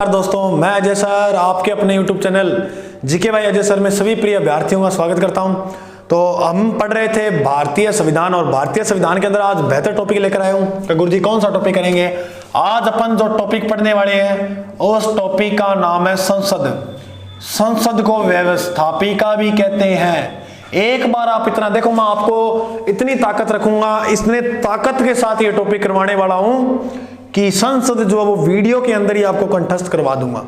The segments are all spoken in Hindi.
दोस्तों, मैं अजय सर आपके अपने YouTube चैनल जीके भाई अजय सर में सभी प्रिय अभ्यर्थियों का स्वागत करता हूं। तो हम पढ़ रहे थे भारतीय संविधान और भारतीय संविधान के अंदर आज बेहतर टॉपिक लेकर आया हूं। तो गुरुजी कौन सा टॉपिक करेंगे? आज अपन जो टॉपिक पढ़ने वाले हैं उस टॉपिक का नाम है संसद। संसद को व्यवस्थापिका भी कहते हैं। एक बार आप इतना देखो, मैं आपको इतनी ताकत रखूंगा, इतने ताकत के साथ ये टॉपिक करवाने वाला हूं कि संसद जो है वो वीडियो के अंदर ही आपको कंठस्थ करवा दूंगा।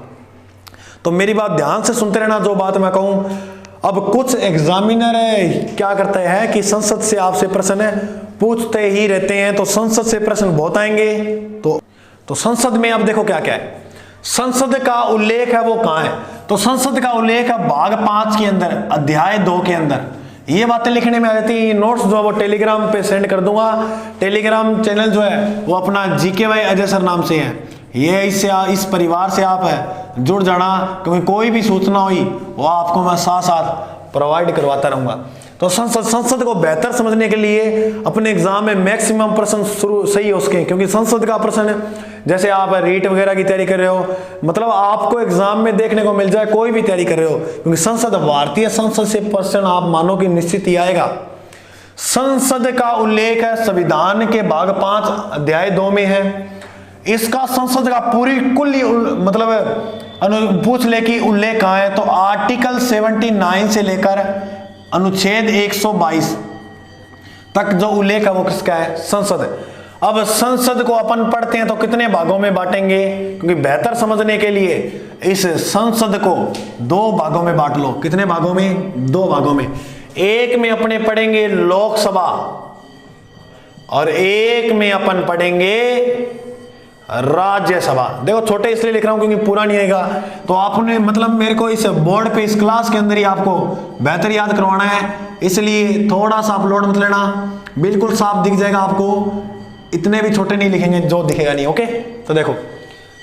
तो मेरी बात ध्यान से सुनते रहना जो बात मैं कहूं। अब कुछ एग्जामिनर क्या करते हैं कि संसद से आपसे प्रश्न पूछते ही रहते हैं, तो संसद से प्रश्न बहुत आएंगे। तो संसद में अब देखो क्या क्या है। संसद का उल्लेख है वो कहां है? तो संसद का उल्लेख है भाग 5 के अंदर, अध्याय 2 के अंदर। ये बातें लिखने में आ जाती है। नोट्स जो है वो टेलीग्राम पे सेंड कर दूंगा। टेलीग्राम चैनल जो है वो अपना जीके भाई अजय सर नाम से है। ये इस परिवार से आप है जुड़ जाना, क्योंकि कोई भी सूचना हुई वो आपको मैं साथ साथ प्रोवाइड करवाता रहूंगा। तो संसद को बेहतर समझने के लिए अपने एग्जाम में मैक्सिमम प्रश्न शुरू सही हो सके, क्योंकि संसद का प्रश्न जैसे आप रीट वगैरह की तैयारी कर रहे हो, मतलब आपको एग्जाम में देखने को मिल जाए, कोई भी तैयारी कर रहे हो, क्योंकि संसद भारतीय संसद से प्रश्न आप मानो कि निश्चित ही आएगा। संसद का उल्लेख है संविधान के भाग 5 अध्याय 2 में है। इसका संसद का पूरी कुल मतलब पूछ ले कि उल्लेख कहां है, तो आर्टिकल 79 से लेकर अनुच्छेद 122 तक जो उल्लेख है वो किसका है? संसद। अब संसद को अपन पढ़ते हैं तो कितने भागों में बांटेंगे? क्योंकि बेहतर समझने के लिए इस संसद को 2 भागों में बांट लो। कितने भागों में? 2 भागों में। एक में अपने पढ़ेंगे लोकसभा और एक में अपन पढ़ेंगे राज्यसभा। देखो छोटे इसलिए लिख रहा हूं क्योंकि पूरा नहीं आएगा, तो आपने मतलब मेरे को इस बोर्ड पे इस क्लास के अंदर ही आपको बेहतर याद करवाना है, इसलिए थोड़ा सा आप लोड मत लेना, बिल्कुल साफ दिख जाएगा आपको। इतने भी छोटे नहीं लिखेंगे जो दिखेगा नहीं। ओके, तो देखो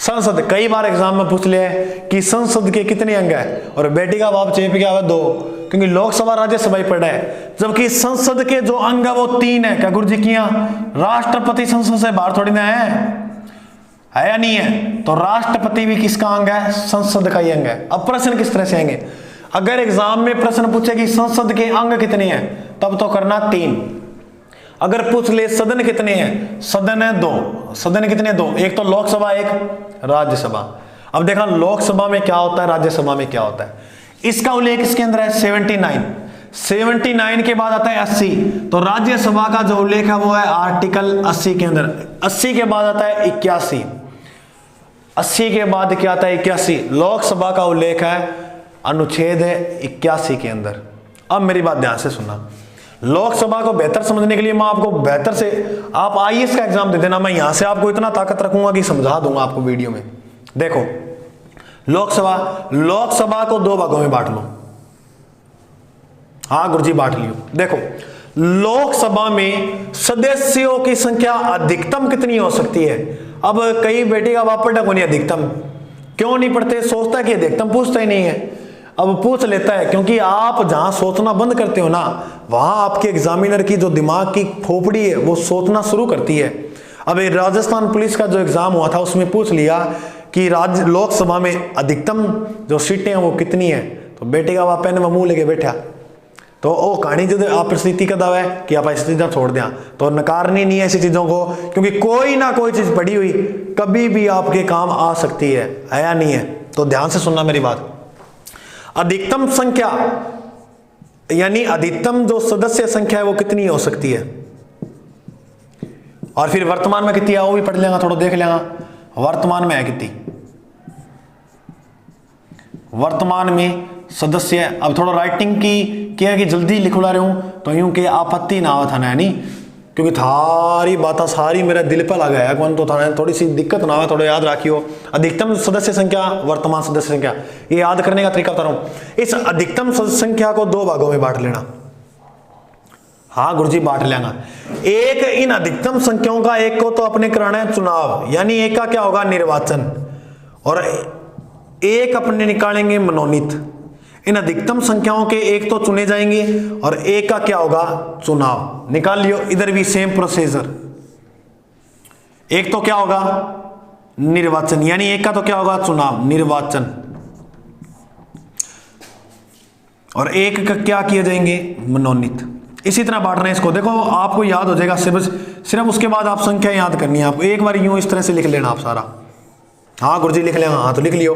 संसद कई बार एग्जाम में पूछ लिया है कि संसद के कितने अंग है, और बेटी का बाप चेप गया है 2, क्योंकि लोकसभा राज्यसभा ही पढ़ा है, जबकि संसद के जो अंग है वो 3 है। क्या गुरुजी किया? राष्ट्रपति संसद से बाहर थोड़ी ना है या नहीं है? तो राष्ट्रपति भी किसका अंग है? संसद का ही अंग है। अब प्रश्न किस तरह से आएंगे? अगर एग्जाम में प्रश्न पूछे कि संसद के अंग कितने हैं, तब तो करना 3। अगर पूछ ले सदन कितने हैं, सदन है 2। सदन कितने? 2, एक तो लोकसभा एक राज्यसभा। अब देखा लोकसभा में क्या होता है, राज्यसभा में क्या होता है। इसका उल्लेख इसके अंदर है 79 के बाद आता है 80। तो राज्यसभा का जो उल्लेख है वो है आर्टिकल 80 के अंदर। 80 के बाद आता है 81। 80 के बाद क्या आता है? 81। लोकसभा का उल्लेख है अनुच्छेद 81 के अंदर। अब मेरी बात ध्यान से सुनना। लोकसभा को बेहतर समझने के लिए मैं आपको बेहतर से, आप आईएएस का एग्जाम दे देना, मैं यहां से आपको इतना ताकत रखूंगा कि समझा दूंगा आपको वीडियो में। देखो लोकसभा को 2 भागों में बांट लो। हाँ गुरुजी बांट लियो। देखो लोकसभा में सदस्यों की संख्या अधिकतम कितनी हो सकती है? अब कई बेटी का बाप पढ़ा को नहीं अधिकतम, क्यों नहीं पढ़ते? सोचता है कि अधिकतम, पूछता ही नहीं है। अब पूछ लेता है क्योंकि आप जहां सोचना बंद करते हो ना, वहां आपके एग्जामिनर की जो दिमाग की खोपड़ी है वो सोचना शुरू करती है। अब राजस्थान पुलिस का जो एग्जाम हुआ था उसमें पूछ लिया कि लोकसभा में अधिकतम जो सीटें हैं वो कितनी है, तो बेटे का बाप ने मुंह लेके बैठा। तो वो कहानी जो आप परिस्थिति का दावा है कि आप ऐसी चीजें छोड़ दें, तो नकारनी नहीं है ऐसी चीजों को, क्योंकि कोई ना कोई चीज पड़ी हुई कभी भी आपके काम आ सकती है या नहीं है। तो ध्यान से सुनना मेरी बात। अधिकतम संख्या यानी अधिकतम जो सदस्य संख्या है वो कितनी हो सकती है, और फिर वर्तमान में कितनी है वो भी पढ़ लेगा, थोड़ा देख लेगा वर्तमान में है कितनी। वर्तमान में सदस्य, अब थोड़ा राइटिंग की क्या कि जल्दी लिखवा रहे हूं तो यूं के आपत्ति ना हो थाना, नहीं क्योंकि थारी बात सारी मेरे दिल पर लगा है कौन, तो थाना थोड़ी सी दिक्कत ना हो, थोड़ा याद रखियो। अधिकतम सदस्य संख्या, वर्तमान सदस्य संख्या, ये याद करने का तरीका बता रहा हूं। इस अधिकतम संख्या को 2 भागों में बांट लेना। हाँ गुरुजी बांट लेगा। एक इन अधिकतम संख्याओं का एक को तो अपने कराना है चुनाव, यानी एक का क्या होगा? निर्वाचन, और एक अपने निकालेंगे मनोनीत। इन अधिकतम संख्याओं के एक तो चुने जाएंगे और एक का क्या होगा? चुनाव। निकाल लियो, इधर भी सेम प्रोसीजर। एक तो क्या होगा? निर्वाचन, यानी एक का तो क्या होगा, चुनाव, निर्वाचन, और एक का क्या किए जाएंगे, मनोनीत। इसी तरह बांटना है इसको। देखो आपको याद हो जाएगा, सिर्फ उसके बाद आप संख्या याद करनी है आपको। एक बार यूं इस तरह से लिख लेना आप सारा। हाँ गुरुजी लिख लेना, हाँ तो लिख लियो,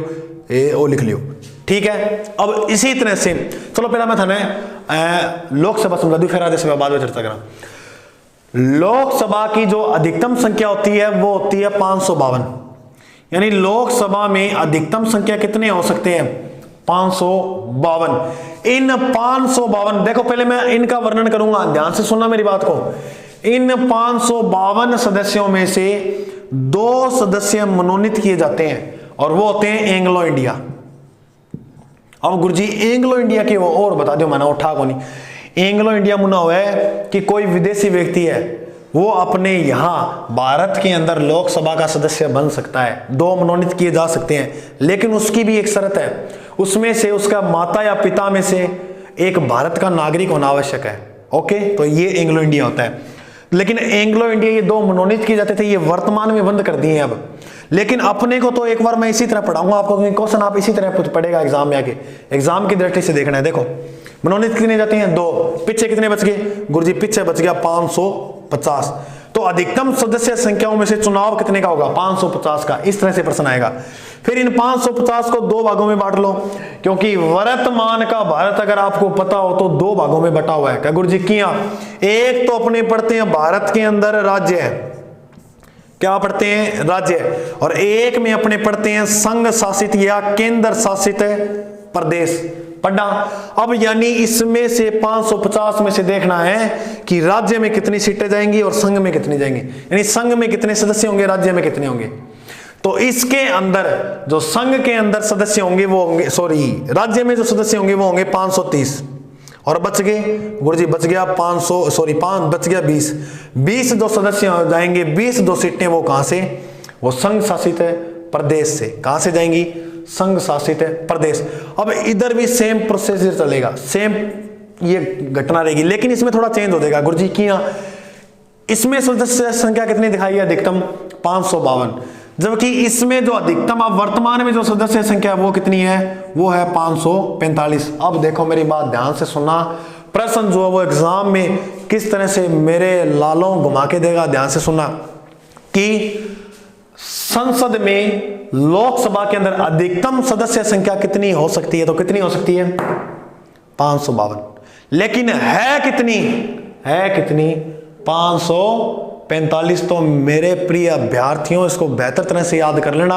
ए ओ लिख लियो, ठीक है। अब इसी तरह से चलो पहला मैं था लोकसभा समझा दूं, फिर राज्यसभा बाद में चर्चा करा। लोकसभा की जो अधिकतम संख्या होती है वो होती है 552, यानी लोकसभा में अधिकतम संख्या कितने हो सकते हैं, 552। इन 552, देखो पहले मैं इनका वर्णन करूंगा, ध्यान से सुनना मेरी बात को। इन 552 सदस्यों में से 2 सदस्य मनोनीत किए जाते हैं और वो होते हैं एंग्लो इंडिया। अब गुरुजी एंग्लो इंडिया के वो और बता दो, मैंने उठा को नहीं। एंग्लो इंडिया मुना हुआ है कि कोई विदेशी व्यक्ति है वो अपने यहां भारत के अंदर लोकसभा का सदस्य बन सकता है, 2 मनोनीत किए जा सकते हैं, लेकिन उसकी भी एक शर्त है, उसमें से उसका माता या पिता में से एक भारत का नागरिक होना आवश्यक है। ओके, तो ये एंग्लो इंडिया होता है। लेकिन एंग्लो इंडिया ये 2 मनोनीत किए जाते थे, ये वर्तमान में बंद कर दिए हैं अब। लेकिन अपने को तो एक बार मैं इसी तरह पढ़ाऊंगा आपको, क्वेश्चन आप इसी तरह पढ़ेगा एग्जाम में आके, एग्जाम की दृष्टि से देखना है। देखो मनोनीत कितने जाते हैं, 2, पीछे कितने बच गए गुरुजी, पीछे बच गया 550। तो अधिकतम सदस्य संख्याओं में से चुनाव कितने का होगा, 550 का। इस तरह से प्रश्न आएगा। फिर इन 550 को 2 भागों में बांट लो, क्योंकि वर्तमान का भारत अगर आपको पता हो तो 2 भागों में बटा हुआ है। क्या गुरुजी किया, एक तो अपने पढ़ते हैं भारत के अंदर राज्य है, क्या पढ़ते हैं, राज्य, और एक में अपने पढ़ते हैं संघ शासित या केंद्र शासित प्रदेश पढ़ा। अब यानी इसमें से 550 में से देखना है कि राज्य में कितनी सीटें जाएंगी और संघ में कितनी जाएंगी, यानी संघ में कितने सदस्य होंगे, राज्य में कितने होंगे। तो इसके अंदर जो संघ के अंदर सदस्य होंगे वो होंगे, सॉरी राज्य में जो सदस्य होंगे वो होंगे 530, और बच गए गुरुजी, बच गया 500, सॉरी 5 बच गया 20 जो सदस्य हो जाएंगे, 20 जो सीटें वो कहां से, वो संघ शासित प्रदेश से। कहां से जाएंगी, संघ शासित प्रदेश। अब इधर भी सेम प्रोसीजर चलेगा, सेम ये घटना रहेगी, लेकिन इसमें थोड़ा चेंज हो जाएगा गुरुजी किया। इसमें सदस्य संख्या कितनी दिखाई है, अधिकतम 552, जबकि इसमें जो अधिकतम अब वर्तमान में जो सदस्य संख्या वो कितनी है, वो है 545। अब देखो मेरी बात ध्यान से सुनना, प्रश्न जो है वो एग्जाम में किस तरह से मेरे लालों घुमा के देगा, ध्यान से सुनना कि संसद में लोकसभा के अंदर अधिकतम सदस्य संख्या कितनी हो सकती है, तो कितनी हो सकती है, 552। लेकिन है कितनी, 545। तो मेरे प्रिय अभ्यर्थियों इसको बेहतर तरह से याद कर लेना,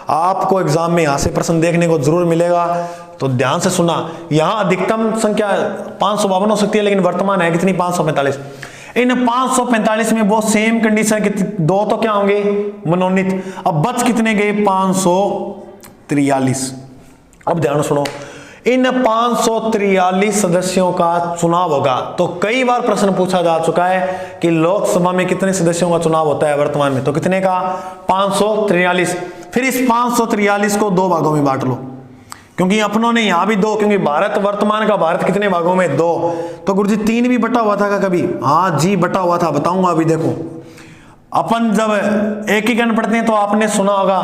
आपको एग्जाम में यहां से प्रश्न देखने को जरूर मिलेगा। तो ध्यान से सुना, यहां अधिकतम संख्या 552 हो सकती है, लेकिन वर्तमान है कितनी, 545। इन 545 में वो सेम कंडीशन के 2 तो क्या होंगे, मनोनीत। अब बच कितने गए, 543। अब ध्यान सुनो, इन 543 सदस्यों का चुनाव होगा। तो कई बार प्रश्न पूछा जा चुका है कि लोकसभा में कितने सदस्यों का चुनाव होता है वर्तमान में, तो कितने का, 543। फिर इस 543 को 2 भागों में बांट लो, क्योंकि अपनों ने यहां भी 2, क्योंकि भारत वर्तमान का भारत कितने भागों में, 2। तो गुरुजी 3 भी बटा हुआ था का कभी, हाँ जी बटा हुआ था, बताऊंगा अभी। देखो अपन जब एकीकरण पढ़ते हैं तो आपने सुना होगा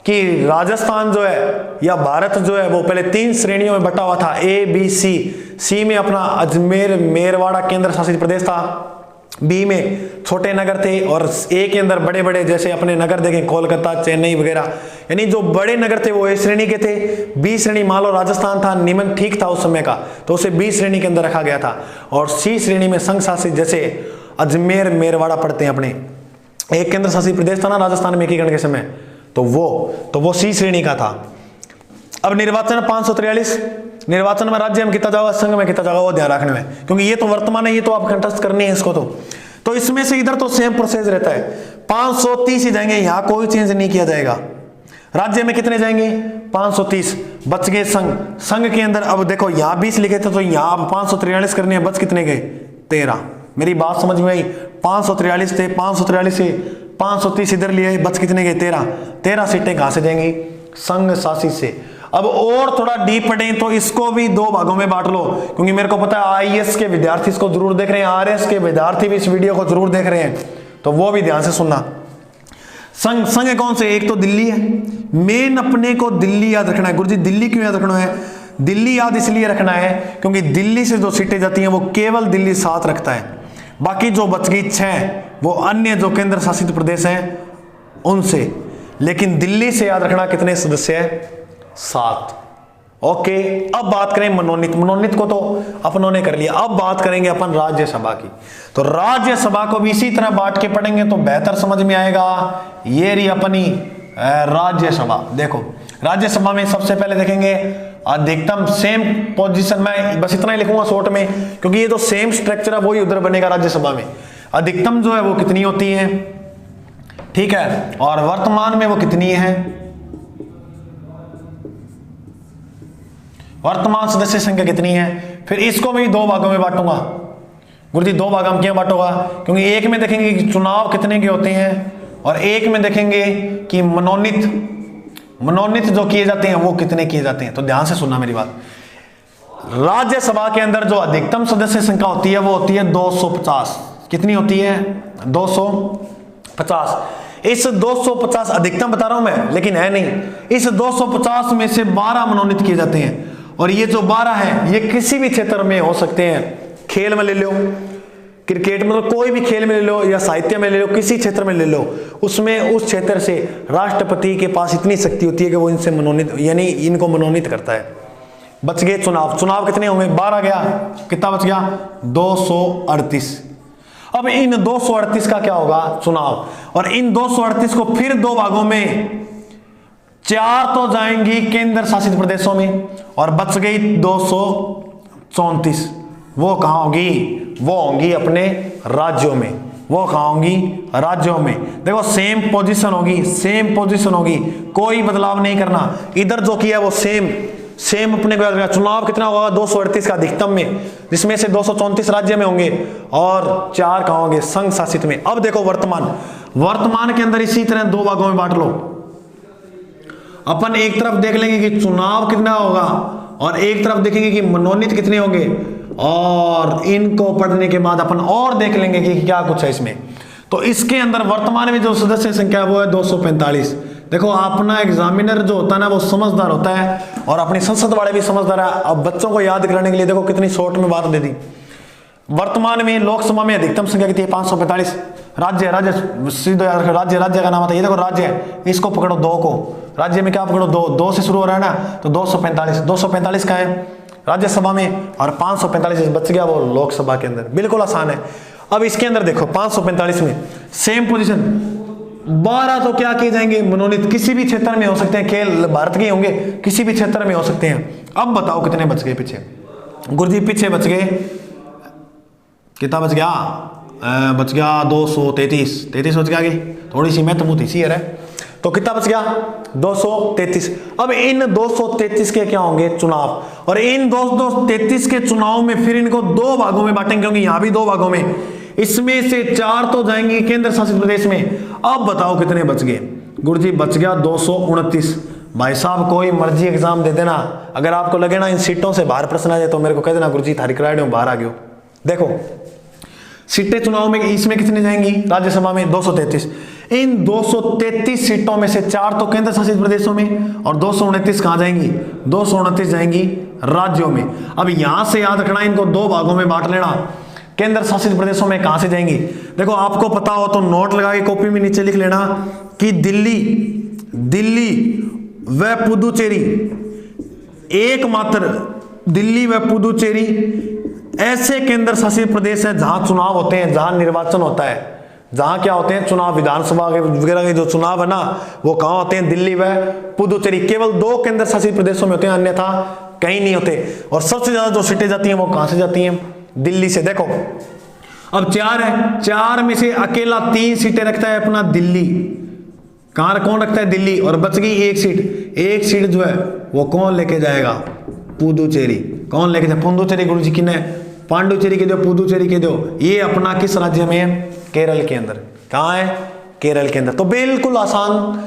कि राजस्थान जो है या भारत जो है वो पहले 3 श्रेणियों में बटा हुआ था, A B C। C में अपना अजमेर मेरवाड़ा केंद्र शासित प्रदेश था, बी में छोटे नगर थे, और ए के अंदर बड़े बड़े जैसे अपने नगर देखें कोलकाता चेन्नई वगैरह, यानी जो बड़े नगर थे वो ए श्रेणी के थे। बी श्रेणी मान लो राजस्थान था, निमन ठीक था उस समय का, तो उसे बी श्रेणी के अंदर रखा गया था। और सी श्रेणी में संघ शासित जैसे अजमेर मेरवाड़ा पड़ते हैं अपने, एक केंद्र शासित प्रदेश था ना राजस्थान में एकीकरण के समय, तो वो सी श्रेणी का था। अब निर्वाचन 543, निर्वाचन में राज्य में कितना जाएगा, संघ में कितना जाएगा, वो ध्यान रखने में, क्योंकि ये तो वर्तमान है, ये तो आप कंटेस्ट करनी है इसको। तो इसमें से इधर तो सेम प्रोसेस रहता है, 530 ही जाएंगे, यहां कोई चेंज नहीं किया जाएगा। राज्य में कितने जाएंगे, 530, बच गए संघ के अंदर। अब देखो यहां 20 लिखे थे, तो यहां 543 करने हैं, बच कितने गए, 13। मेरी बात समझ में आई, 543 थे, 543 से 530 इधर लिए, बच कितने गए, 13 सीटें कहां से जाएंगी, संघ शासित से। अब और थोड़ा डीप पढ़ें तो इसको भी 2 भागों में बांट लो, क्योंकि मेरे को पता है आईएएस के विद्यार्थी इसको जरूर देख रहे हैं, आरएस के विद्यार्थी भी इस वीडियो को जरूर देख रहे हैं, तो वो भी ध्यान से सुनना। संघ संघ कौन से, एक तो दिल्ली है, मेन अपने को दिल्ली याद रखना है। गुरुजी दिल्ली क्यों याद रखना है? दिल्ली याद इसलिए रखना है क्योंकि दिल्ली से जो सीटें जाती हैं वो केवल दिल्ली साथ रखता है, बाकी जो बच गई 6 वो अन्य जो केंद्र शासित प्रदेश हैं उनसे। लेकिन दिल्ली से याद रखना कितने सदस्य है? 7। ओके, अब बात करें मनोनीत। मनोनीत को तो अपनों ने कर लिया, अब बात करेंगे अपन राज्यसभा की। तो राज्यसभा को भी इसी तरह बांट के पढ़ेंगे तो बेहतर समझ में आएगा। ये रही अपनी राज्यसभा। देखो राज्यसभा में सबसे पहले देखेंगे अधिकतम सेम पोजीशन में, बस इतना ही लिखूंगा शॉर्ट में क्योंकि ये जो सेम स्ट्रक्चर है वही उधर बनेगा राज्यसभा में। अधिकतम जो है वो कितनी होती है, ठीक है, और वर्तमान में वो कितनी है, वर्तमान सदस्य संख्या कितनी है। फिर इसको भी 2 भागों में बांटूंगा। गुरुजी 2 भागों में क्यों बांटूंगा? क्योंकि एक में देखेंगे कि चुनाव कितने के होते हैं और एक में देखेंगे कि मनोनीत जो किए जाते हैं वो कितने किए जाते हैं। तो ध्यान से सुनना मेरी बात। राज्यसभा के अंदर जो अधिकतम सदस्य संख्या होती है वो होती है 250। कितनी होती है? 250। इस 250 अधिकतम बता रहा हूं मैं, लेकिन है नहीं। इस 250 में से 12 मनोनीत किए जाते हैं और ये जो 12 है ये किसी भी क्षेत्र में हो सकते हैं। खेल में ले लो, क्रिकेट मतलब कोई भी खेल में ले लो, या साहित्य में ले लो, किसी क्षेत्र में ले लो, उसमें उस क्षेत्र से राष्ट्रपति के पास इतनी शक्ति होती है कि वो इनसे मनोनीत यानी इनको मनोनीत करता है। बच गए चुनाव। चुनाव कितने होंगे? 12 गया, कितना बच गया? 238। अब इन 238 का क्या होगा? चुनाव। और इन 238 को फिर 2 भागों में, 4 तो जाएंगी केंद्र शासित प्रदेशों में और बच गई 234। वो कहां होगी? वो होंगी अपने राज्यों में। वो कहां होंगी? राज्यों में। देखो सेम पोजीशन होगी, सेम पोजीशन होगी, कोई बदलाव नहीं करना। इधर जो किया वो सेम अपने को याद रखना। चुनाव कितना होगा? 238 का अधिकतम में, जिसमें से 234 राज्य में होंगे और 4 कहां होंगे? संघ शासित में। अब देखो वर्तमान के अंदर इसी तरह 2 भागों में बांट लो। अपन एक तरफ देख लेंगे कि चुनाव कितना होगा और एक तरफ देखेंगे कि मनोनीत कितने होंगे, और इनको पढ़ने के बाद अपन और देख लेंगे कि क्या कुछ है इसमें। तो इसके अंदर वर्तमान में जो सदस्य संख्या वो है 245। देखो अपना एग्जामिनर जो होता है ना वो समझदार होता है और अपनी संसद वाले भी समझदार है। अब बच्चों को याद कराने के लिए देखो कितनी शॉर्ट में बात दे दी। वर्तमान में लोकसभा में अधिकतम संख्या कितनी है? 545। राज्य सीधे याद रखो, राज्य का नाम आता है। ये देखो राज्य है, इसको पकड़ो 2 को। राज्य में क्या पकड़ो? 2 से शुरू हो रहा है ना, तो 245 का है राज्यसभा में और 545 बच गया वो लोकसभा के अंदर। बिल्कुल आसान है। अब इसके अंदर देखो 545 में सेम पोजीशन, 12 तो क्या किए जाएंगे? मनोनीत। किसी भी क्षेत्र में हो सकते हैं, खेल भारत के होंगे, किसी भी क्षेत्र में हो सकते हैं। अब बताओ कितने बच गए पीछे? गुरुजी पीछे बच गए, कितना बच गया? बच गया 233 बच गया। थोड़ी सी मैथ मुँह इसी है। तो कितना बच गया? 233। अब इन 233 के क्या होंगे? चुनाव। और इन 233 के चुनाव में फिर इनको 2 भागों में बांटेंगे क्योंकि यहां भी 2 भागों में। इसमें से 4 तो जाएंगे केंद्र शासित प्रदेश में। अब बताओ कितने बच गए? गुरुजी बच गया 229। भाई साहब कोई मर्जी एग्जाम दे देना, अगर आपको लगे ना इन सीटों से बाहर प्रश्न आ जाए तो मेरे को कह देना गुरुजी थारी कराइड में बाहर आ गयो। देखो सीटें चुनाव में इसमें कितनी जाएंगी? राज्यसभा में 233। इन 233 सीटों में से 4 तो केंद्र शासित प्रदेशों में और 229 कहां जाएंगी? 229 जाएंगी राज्यों में। अब यहां से याद रखना, इनको 2 भागों में बांट लेना। केंद्र शासित प्रदेशों में कहां से जाएंगी? देखो आपको पता हो तो नोट लगा के कॉपी में नीचे लिख लेना कि दिल्ली व पुदुचेरी, एकमात्र दिल्ली व पुदुचेरी ऐसे केंद्र शासित प्रदेश है जहां चुनाव होते हैं, जहां निर्वाचन होता है, जहां क्या होते हैं? चुनाव। विधानसभा वगैरह के जो चुनाव है ना वो कहां होते हैं? दिल्ली व पुदुचेरी। केवल 2 केंद्र शासित प्रदेशों में होते हैं, अन्यथा कहीं नहीं होते। और सबसे ज्यादा जो सीटें जाती हैं वो कहां से जाती हैं? दिल्ली से। देखो अब 4 है, 4 में से अकेला 3 सीटें रखता है अपना दिल्ली। कौन रखता है? दिल्ली। और बच गई 1 सीट। 1 सीट जो है वो कौन लेके जाएगा? पुदुचेरी। कौन लेके जाए? पुदुचेरी। गुरुजी किन्ने? पांडुचेरी के दो, पुदुचेरी के दो। ये अपना किस राज्य में है? केरल के अंदर। कहां है? केरल के अंदर। तो बिल्कुल आसान।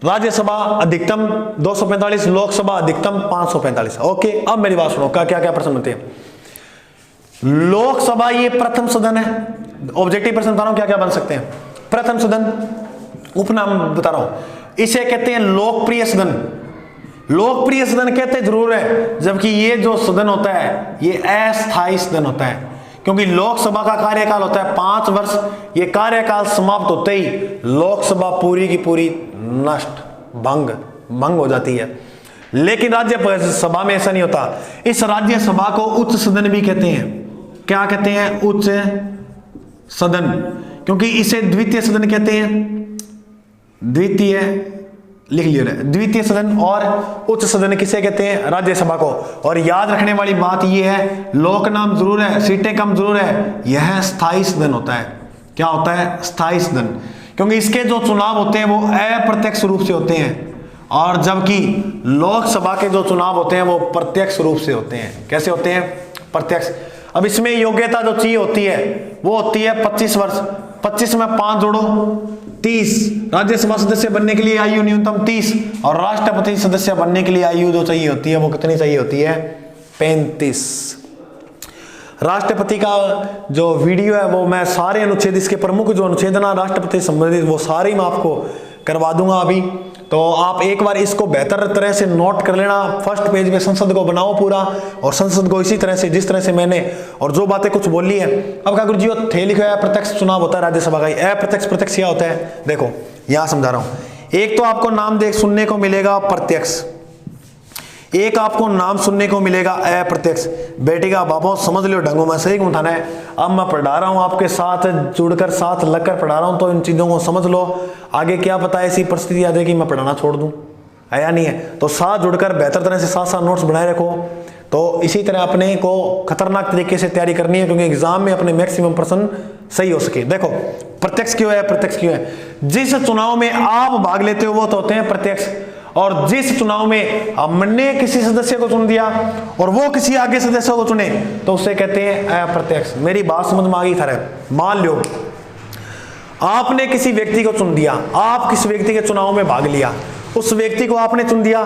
राज्यसभा अधिकतम 245, लोकसभा अधिकतम 545। ओके, अब मेरी बात सुनो, क्या क्या प्रश्न होते हैं? लोकसभा ये प्रथम सदन है। ऑब्जेक्टिव प्रश्न बता रहा हूं क्या क्या बन सकते हैं। प्रथम सदन, उपनाम बता रहा हूं। इसे कहते हैं लोकप्रिय सदन। लोकप्रिय सदन कहते जरूर है, जबकि ये जो सदन होता है ये अस्थायी सदन होता है, क्योंकि लोकसभा का कार्यकाल होता है 5 वर्ष। ये कार्यकाल समाप्त होते ही लोकसभा पूरी की पूरी नष्ट भंग हो जाती है। लेकिन राज्यसभा में ऐसा नहीं होता। इस राज्यसभा को उच्च सदन भी कहते हैं। क्या कहते हैं? उच्च सदन, क्योंकि इसे द्वितीय सदन कहते हैं। द्वितीय लिख लिया, द्वितीय सदन और उच्च सदन किसे कहते हैं? राज्यसभा को। और याद रखने वाली बात यह है, लोक नाम जरूर है, सीटें कम जरूर है, यह स्थायी सदन होता है। क्या होता है? स्थायी सदन, क्योंकि इसके जो चुनाव होते हैं वो अप्रत्यक्ष रूप से होते हैं, और जबकि लोकसभा के जो चुनाव होते हैं वो प्रत्यक्ष रूप से होते हैं। कैसे होते हैं? प्रत्यक्ष। अब इसमें योग्यता जो चाहिए होती है वो होती है 25 वर्ष। 25 में 5 जोड़ो 30। राज्यसभा सदस्य बनने के लिए आयु न्यूनतम 30, और राष्ट्रपति सदस्य बनने के लिए आयु जो चाहिए होती है वो कितनी चाहिए होती है? 35। राष्ट्रपति का जो वीडियो है वो मैं सारे अनुच्छेद, इसके प्रमुख जो अनुच्छेद ना राष्ट्रपति संबंधित, वो सारे मैं आपको करवा दूंगा अभी। तो आप एक बार इसको बेहतर तरह से नोट कर लेना। फर्स्ट पेज में संसद को बनाओ पूरा, और संसद को इसी तरह से जिस तरह से मैंने और जो बातें कुछ बोली है। अब क्या गुरुजी थे लिखा है प्रत्यक्ष चुनाव होता है राज्यसभा का। अप्रत्यक्ष प्रत्यक्ष क्या होता है? देखो यहां समझा रहा हूं। एक तो आपको नाम देख सुनने को मिलेगा प्रत्यक्ष, एक आपको नाम सुनने को मिलेगा अप्रत्यक्ष। बेटी का बाबा समझ लो ढंगों में सही उठाना है। अब मैं पढ़ा रहा हूं आपके साथ जुड़कर, साथ लगकर पढ़ा रहा हूं, तो इन चीजों को समझ लो। आगे क्या पता ऐसी परिस्थिति आ जाए कि मैं पढ़ाना छोड़ दूं, है या नहीं है? तो साथ जुड़कर बेहतर तरह से साथ साथ नोट्स बनाए रखो। तो इसी तरह अपने को खतरनाक तरीके से तैयारी करनी है, क्योंकि एग्जाम में अपने मैक्सिमम प्रश्न सही हो सके। देखो प्रत्यक्ष क्यों है? प्रत्यक्ष क्यों है? जिस चुनाव में आप भाग लेते हो वो तो होते हैं प्रत्यक्ष, और जिस चुनाव में हमने किसी सदस्य को चुन दिया और वो किसी आगे सदस्य को चुने तो उसे कहते हैं अप्रत्यक्ष। मेरी बात समझ में आ गई? मान लो आपने किसी व्यक्ति को चुन दिया, आप किसी व्यक्ति के चुनाव में भाग लिया, उस व्यक्ति को आपने चुन दिया,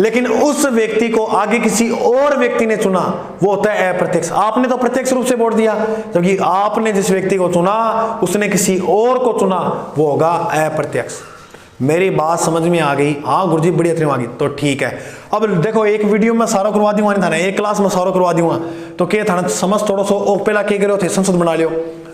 लेकिन उस व्यक्ति को आगे किसी और व्यक्ति ने चुना, वो होता है अप्रत्यक्ष। आपने तो प्रत्यक्ष रूप से वोट दिया, जबकि आपने जिस व्यक्ति को चुना उसने किसी और को चुना, वो होगा अप्रत्यक्ष। मेरी बात समझ में आ गई? हाँ गुरुजी बढ़िया तरह आ गई, तो ठीक है। अब देखो एक वीडियो में सारा करवा दूंगा नहीं था ना, एक क्लास में सारा करवा दूंगा, तो क्या था समझ थोड़ा सो। पहला क्या करो थे? संसद बना लियो,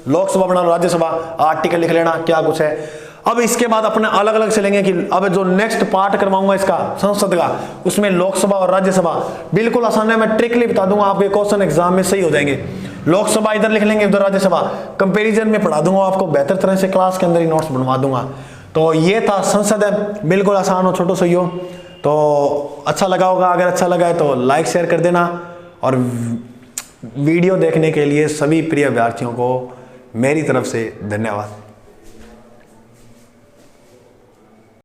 लोकसभा बना लो, राज्यसभा, आर्टिकल लिख लेना क्या कुछ है। अब इसके बाद अपने अलग अलग से लेंगे कि अब जो नेक्स्ट पार्ट करवाऊंगा इसका संसद का, उसमें लोकसभा और राज्यसभा बिल्कुल आसान है। मैं ट्रिकली बता दूंगा, आपके क्वेश्चन एग्जाम में सही हो जाएंगे। लोकसभा इधर लिख लेंगे, उधर राज्यसभा, कंपेरिजन में पढ़ा दूंगा आपको बेहतर तरह से, क्लास के अंदर ही नोट्स बनवा दूंगा। तो ये था संसद है, बिल्कुल आसान हो, छोटो सही हो। तो अच्छा लगा होगा, अगर अच्छा लगा है तो लाइक शेयर कर देना, और वीडियो देखने के लिए सभी प्रिय अभ्यर्थियों को मेरी तरफ से धन्यवाद।